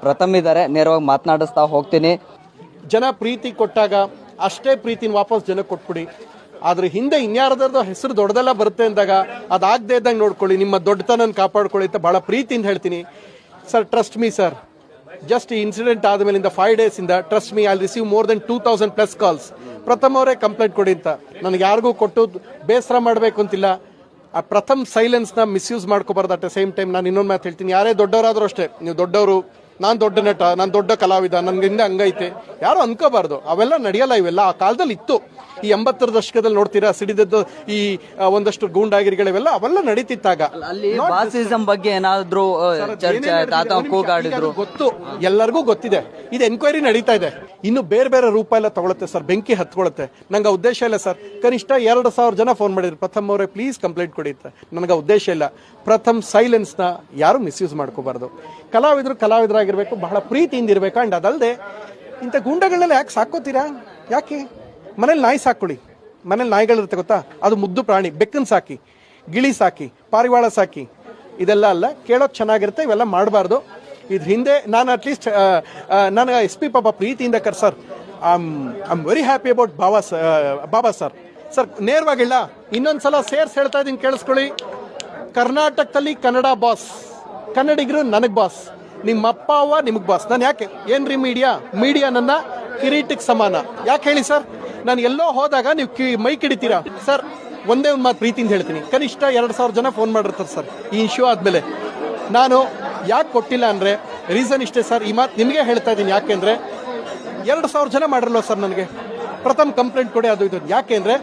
ಪ್ರಥಮ್ ಇದ್ದಾರೆ, ನೇರವಾಗಿ ಮಾತನಾಡಿಸ್ತಾ ಹೋಗ್ತೀನಿ. ಜನ ಪ್ರೀತಿ ಕೊಟ್ಟಾಗ ಅಷ್ಟೇ ಪ್ರೀತಿನ ವಾಪಸ್ ಜನಕ್ಕೆ ಕೊಟ್ಬಿಡಿ. ಆದ್ರೆ ಹಿಂದೆ ಇನ್ಯಾರದಾರ್ದು ಹೆಸರು ದೊಡ್ಡದೆಲ್ಲ ಬರುತ್ತೆ ಅಂದಾಗ ಅದಾಗದೇ ಇದ್ದಂಗೆ ನೋಡ್ಕೊಳ್ಳಿ, ನಿಮ್ಮ ದೊಡ್ಡತನ ಕಾಪಾಡ್ಕೊಳ್ಳಿ ಅಂತ ಬಹಳ ಪ್ರೀತಿಯಿಂದ ಹೇಳ್ತೀನಿ sir. Trust me sir, just ಈ ಇನ್ಸಿಡೆಂಟ್ ಆದಮೇಲಿಂದ 5 days ಇಂದ trust me I receive more than 2000+ calls. Pratham ಅವರೇ ಕಂಪ್ಲೇಂಟ್ ಕೊಡಿ ಅಂತ. ನನಗೆ ಯಾರಿಗೂ ಕೊಟ್ಟು ಬೇಸರ ಮಾಡಬೇಕು ಅಂತಿಲ್ಲ. ಆ ಪ್ರಥಮ್ ಸೈಲೆನ್ಸ್ನ ಮಿಸ್ಯೂಸ್ ಮಾಡ್ಕೋಬಾರ್ದು. ಅಟ್ ದ ಸೇಮ್ ಟೈಮ್ ನಾನು ಇನ್ನೊಂದು ಮಾತು ಹೇಳ್ತೀನಿ, ಯಾರೇ ದೊಡ್ಡವರಾದರೂ ಅಷ್ಟೇ, ನೀವು ದೊಡ್ಡವರು, ನಾನು ದೊಡ್ಡ ನಟ, ನಾನು ದೊಡ್ಡ ಕಲಾವಿದ, ನನಗಿಂದ ಹಂಗೈತೆ ಯಾರು ಅನ್ಕೋಬಾರ್ದು. ಅವೆಲ್ಲ ನಡೆಯಲ್ಲ. ಇವೆಲ್ಲ ಆ ಕಾಲದಲ್ಲಿ ಇತ್ತು. ಈ 80ರ ದಶಕದಲ್ಲಿ ನೋಡ್ತೀರಾ, ಸಿಡಿದದ್ದು ಈ ಒಂದಷ್ಟು ಗೂಂಡಾಗಿರಿಗಳಿವೆಲ್ಲ ಅವೆಲ್ಲ ನಡೀತಿತ್ತಾಗ. ಅಲ್ಲಿ ಬಾಸಿಸಂ ಬಗ್ಗೆ ಏನಾದ್ರು ಚರ್ಚೆ ಆಯ್ತಾ, ಕೂಗಾಡಿದ್ರು? ಗೊತ್ತು, ಎಲ್ಲರಿಗೂ ಗೊತ್ತಿದೆ. ಇದು ಎನ್ಕ್ವೈರಿ ನಡೀತಾ ಇದೆ. ಇನ್ನು ಬೇರೆ ಬೇರೆ ರೂಪ ಎಲ್ಲ ತಗೊಳುತ್ತೆ ಸರ್, ಬೆಂಕಿ ಹತ್ಕೊಳ್ಳುತ್ತೆ. ನಂಗೆ ಉದ್ದೇಶ ಇಲ್ಲ ಸರ್. ಕನಿಷ್ಠ 2,000 ಜನ ಫೋನ್ ಮಾಡಿದ್ರು, ಪ್ರಥಮ್ ಅವರೇ ಪ್ಲೀಸ್ ಕಂಪ್ಲೇಂಟ್ ಕೊಡಿ ಅಂತ. ನನಗೆ ಉದ್ದೇಶ ಇಲ್ಲ. ಪ್ರಥಮ್ ಸೈಲೆನ್ಸ್ನ ಯಾರು ಮಿಸ್ಯೂಸ್ ಮಾಡ್ಕೋಬಾರ್ದು. ಕಲಾವಿದರಾಗಿರ್ಬೇಕು, ಬಹಳ ಪ್ರೀತಿಯಿಂದ ಇರಬೇಕು. ಅಂಡ್ ಅದಲ್ಲದೆ ಇಂಥ ಗೂಂಡಗಳನ್ನೆಲ್ಲ ಯಾಕೆ ಸಾಕೋತೀರಾ? ಯಾಕೆ? ಮನೇಲಿ ನಾಯಿ ಸಾಕೊಳ್ಳಿ. ಮನೇಲಿ ನಾಯಿಗಳಿರುತ್ತೆ ಗೊತ್ತಾ, ಅದು ಮುದ್ದು ಪ್ರಾಣಿ. ಬೆಕ್ಕನ್ ಸಾಕಿ, ಗಿಳಿ ಸಾಕಿ, ಪಾರಿವಾಳ ಸಾಕಿ. ಇದೆಲ್ಲ ಅಲ್ಲ, ಕೇಳೋಕೆ ಚೆನ್ನಾಗಿರುತ್ತೆ. ಇವೆಲ್ಲ ಮಾಡಬಾರ್ದು. ಇದ್ರ ಹಿಂದೆ ನಾನು ಅಟ್ಲೀಸ್ಟ್ ನನಗೆ SP ಪಾಪ ಪ್ರೀತಿಯಿಂದ sir, I am very happy about Baba sir. Sir ನೇರವಾಗಿಲ್ಲ, ಇನ್ನೊಂದ್ಸಲ ಸೇರ್ಸ್ ಹೇಳ್ತಾ ಇದ್ದೀನಿ, ಕೇಳಿಸ್ಕೊಳ್ಳಿ. ಕರ್ನಾಟಕದಲ್ಲಿ ಕನ್ನಡ ಬಾಸ್, ಕನ್ನಡಿಗರು ನನಗೆ ಬಾಸ್, ನಿಮ್ಮ ಅಪ್ಪ ಅವ್ವ ನಿಮಗೆ ಬಾಸ್. ನಾನು ಯಾಕೆ ಏನ್ರಿ ಮೀಡಿಯಾ ನನ್ನ ಕಿರೀಟಕ್ಕೆ ಸಮಾನ. ಯಾಕೆ ಹೇಳಿ ಸರ್? ನಾನು ಎಲ್ಲೋ ಹೋದಾಗ ನೀವು ಮೈ ಕಿಡಿತೀರಾ ಸರ್. ಒಂದೇ ಒಂದು ಮಾತು ಪ್ರೀತಿಯಿಂದ ಹೇಳ್ತೀನಿ, ಕನಿಷ್ಠ 2,000 ಜನ ಫೋನ್ ಮಾಡಿರ್ತಾರೆ ಸರ್ ಈ ಇಶ್ಯೂ ಆದಮೇಲೆ. ನಾನು ಯಾಕೆ ಕೊಟ್ಟಿಲ್ಲ ಅಂದರೆ ರೀಸನ್ ಇಷ್ಟೇ ಸರ್. ಈ ಮಾತು ನಿಮಗೆ ಹೇಳ್ತಾ ಇದ್ದೀನಿ. ಯಾಕೆಂದರೆ 2,000 ಜನ ಮಾಡಿರಲ್ವ ಸರ್ ನನಗೆ ಪ್ರಥಮ್ ಕಂಪ್ಲೇಂಟ್ ಕೊಡಿ ಅದು ಇದು. ಯಾಕೆ ಅಂದರೆ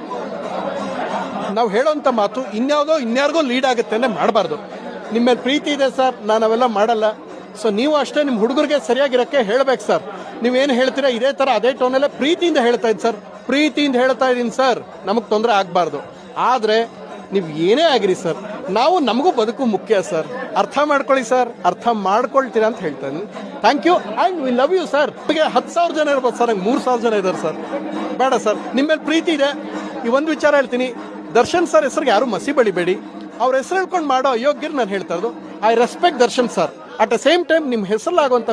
ನಾವು ಹೇಳೋಂಥ ಮಾತು ಇನ್ಯಾರಿಗೋ ಲೀಡ್ ಆಗುತ್ತೆ ಅಂದರೆ ಮಾಡಬಾರ್ದು. ನಿಮ್ಮ ಮೇಲೆ ಪ್ರೀತಿ ಇದೆ ಸರ್, ನಾನು ಅವೆಲ್ಲ ಮಾಡಲ್ಲ. ಸೊ ನೀವು ಅಷ್ಟೇ ನಿಮ್ಮ ಹುಡುಗರಿಗೆ ಸರಿಯಾಗಿರೋಕ್ಕೆ ಹೇಳಬೇಕು ಸರ್. ನೀವೇನು ಹೇಳ್ತೀರಾ ಇದೇ ಥರ ಅದೇ ಟೋನಲ್ಲೇ ಪ್ರೀತಿಯಿಂದ ಹೇಳ್ತಾ ಇದ್ದೀನಿ ಸರ್. ಪ್ರೀತಿಯಿಂದ ಹೇಳ್ತಾ ಇದ್ದೀನಿ ಸರ್, ನಮಗೆ ತೊಂದರೆ ಆಗಬಾರ್ದು. ಆದರೆ ನೀವು ಏನೇ ಆಗಿರಿ ಸರ್, ನಮಗೂ ಬದುಕು ಮುಖ್ಯ ಸರ್. ಅರ್ಥ ಮಾಡ್ಕೊಳ್ಳಿ ಸರ್. ಅರ್ಥ ಮಾಡ್ಕೊಳ್ತೀರಾ ಅಂತ ಹೇಳ್ತಾ ಇದ್ದೀನಿ. Thank you and we love you sir. ನಿಮಗೆ 10,000 ಜನ ಇರ್ಬೋದು ಸರ್, ನಂಗೆ 3,000 ಜನ ಇದ್ದಾರೆ ಸರ್. ಬೇಡ ಸರ್, ನಿಮ್ಮ ಮೇಲೆ ಪ್ರೀತಿ ಇದೆ. ಈ ಒಂದು ವಿಚಾರ ಹೇಳ್ತೀನಿ, ದರ್ಶನ್ ಸರ್ ಹೆಸರಿಗೆ ಯಾರು ಮಸಿ ಬಳಿಬೇಡಿ. ಅವ್ರ ಹೆಸರು ಹೇಳ್ಕೊಂಡು ಮಾಡೋ ಅಯೋಗ್ಯರು ನಾನು ಹೇಳ್ತಾ ಇರೋದು. I respect Darshan sir. At the same time ನಿಮ್ಮ ಹೆಸರಲ್ಲಾಗುವಂಥ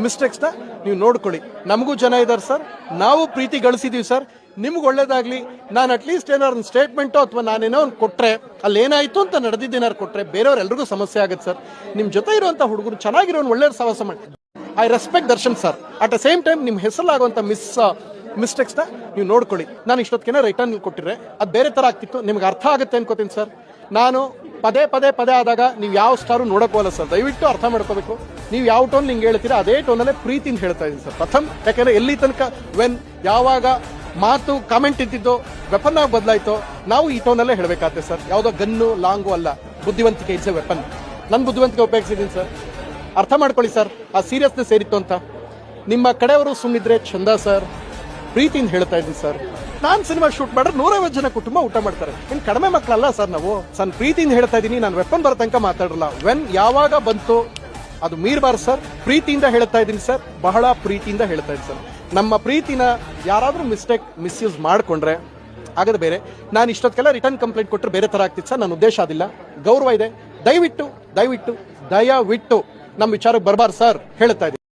ಮಿಸ್ಟೇಕ್ಸ್ನ ನೀವು ನೋಡ್ಕೊಳ್ಳಿ. ನಮಗೂ ಜನ ಇದ್ದಾರೆ ಸರ್, ನಾವು ಪ್ರೀತಿ ಗಳಿಸಿದೀವಿ ಸರ್. ನಿಮ್ಗೆ ಒಳ್ಳೇದಾಗ್ಲಿ. ನಾನು ಅಟ್ಲೀಸ್ಟ್ ಏನಾದ್ರು ಒಂದು ಸ್ಟೇಟ್ಮೆಂಟು ಅಥವಾ ನಾನೇನೋ ಒಂದು ಕೊಟ್ಟರೆ, ಅಲ್ಲಿ ಏನಾಯಿತು ಅಂತ ನಡೆದಿದ್ದೇನಾರು ಕೊಟ್ಟರೆ ಬೇರೆಯವ್ರೆಲ್ರಿಗೂ ಸಮಸ್ಯೆ ಆಗುತ್ತೆ ಸರ್. ನಿಮ್ಮ ಜೊತೆ ಇರುವಂಥ ಹುಡುಗರು ಚೆನ್ನಾಗಿರೋ ಒಳ್ಳೆ ಸಹವಾಸ ಮಾಡಿ. I respect Darshan sir. At the same time ನಿಮ್ಮ ಹೆಸರಲ್ಲಾಗುವಂಥ ಮಿಸ್ಟೇಕ್ಸ್ನ ನೀವು ನೋಡ್ಕೊಳ್ಳಿ. ನಾನು ಇಷ್ಟೊತ್ತಿಗೆ ರಿಟರ್ನ್ ಕೊಟ್ಟಿದ್ರೆ ಅದು ಬೇರೆ ಥರ ಆಗ್ತಿತ್ತು. ನಿಮ್ಗೆ ಅರ್ಥ ಆಗುತ್ತೆ ಅನ್ಕೋತೀನಿ ಸರ್. ನಾನು ಪದೇ ಆದಾಗ ನೀವು ಯಾವ ಸ್ಟಾರು ನೋಡೋಕ್ಕೋಲ್ಲ ಸರ್. ದಯವಿಟ್ಟು ಅರ್ಥ ಮಾಡ್ಕೋಬೇಕು. ನೀವು ಯಾವ ಟೋನ್ ಹಿಂಗೆ ಹೇಳ್ತೀರಾ ಅದೇ ಟೋನಲ್ಲೇ ಪ್ರೀತಿಯಿಂದ ಹೇಳ್ತಾ ಇದ್ದೀನಿ ಸರ್. ಪ್ರಥಮ್, ಯಾಕೆಂದರೆ ಎಲ್ಲಿ ತನಕ ಯಾವಾಗ ಮಾತು ಕಾಮೆಂಟ್ ಇದ್ದಿದ್ದು ವೆಪನ್ ಆಗಿ ಬದಲಾಯಿತು, ನಾವು ಈ ಟೋನಲ್ಲೇ ಹೇಳಬೇಕಾಗುತ್ತೆ ಸರ್. ಯಾವುದೋ ಗನ್ನು ಲಾಂಗು ಅಲ್ಲ, ಬುದ್ಧಿವಂತಿಕೆ ಇಟ್ಸ್ ಎ ವೆಪನ್. ನನ್ನ ಬುದ್ಧಿವಂತಿಕೆ ಉಪಯೋಗಿಸಿದ್ದೀನಿ ಸರ್. ಅರ್ಥ ಮಾಡ್ಕೊಳ್ಳಿ ಸರ್, ಆ ಸೀರಿಯಸ್ನೆಸ್ ಸೇರಿತ್ತು ಅಂತ. ನಿಮ್ಮ ಕಡೆಯವರು ಸುಮ್ಮನಿದ್ರೆ ಚಂದ ಸರ್. ಪ್ರೀತಿಯಿಂದ ಹೇಳ್ತಾ ಇದ್ದೀನಿ ಸರ್. ನಾನು ಸಿನಿಮಾ ಶೂಟ್ ಮಾಡಿದ್ರೆ 150 ಜನ ಕುಟುಂಬ ಊಟ ಮಾಡ್ತಾರೆ. ಇನ್ನು ಕಡಿಮೆ ಮಕ್ಕಳಲ್ಲ ಸರ್ ನಾವು. ಸಣ್ಣ ಪ್ರೀತಿಯಿಂದ ಹೇಳ್ತಾ ಇದ್ದೀನಿ. ನಾನು ವೆಪನ್ ಬರೋ ತನಕ ಮಾತಾಡಲ್ಲ. ಯಾವಾಗ ಬಂತು ಅದು ಮೀರಬಾರ್ದು ಸರ್. ಪ್ರೀತಿಯಿಂದ ಹೇಳ್ತಾ ಇದ್ದೀನಿ ಸರ್, ಬಹಳ ಪ್ರೀತಿಯಿಂದ ಹೇಳ್ತಾ ಇದ್ದೀನಿ ಸರ್. ನಮ್ಮ ಪ್ರೀತಿನ ಯಾರಾದರೂ ಮಿಸ್ಯೂಸ್ ಮಾಡಿಕೊಂಡ್ರೆ ಆಗದ ಬೇರೆ. ನಾನು ಇಷ್ಟೊತ್ತಿಗೆಲ್ಲ ರಿಟರ್ನ್ ಕಂಪ್ಲೇಂಟ್ ಕೊಟ್ಟರೆ ಬೇರೆ ಥರ ಆಗ್ತಿತ್ತು ಸರ್. ನನ್ನ ಉದ್ದೇಶ ಅದಿಲ್ಲ. ಗೌರವ ಇದೆ. ದಯವಿಟ್ಟು ನಮ್ಮ ವಿಚಾರಕ್ಕೆ ಬರಬಾರ್ದು ಸರ್, ಹೇಳ್ತಾ ಇದ್ದೀನಿ.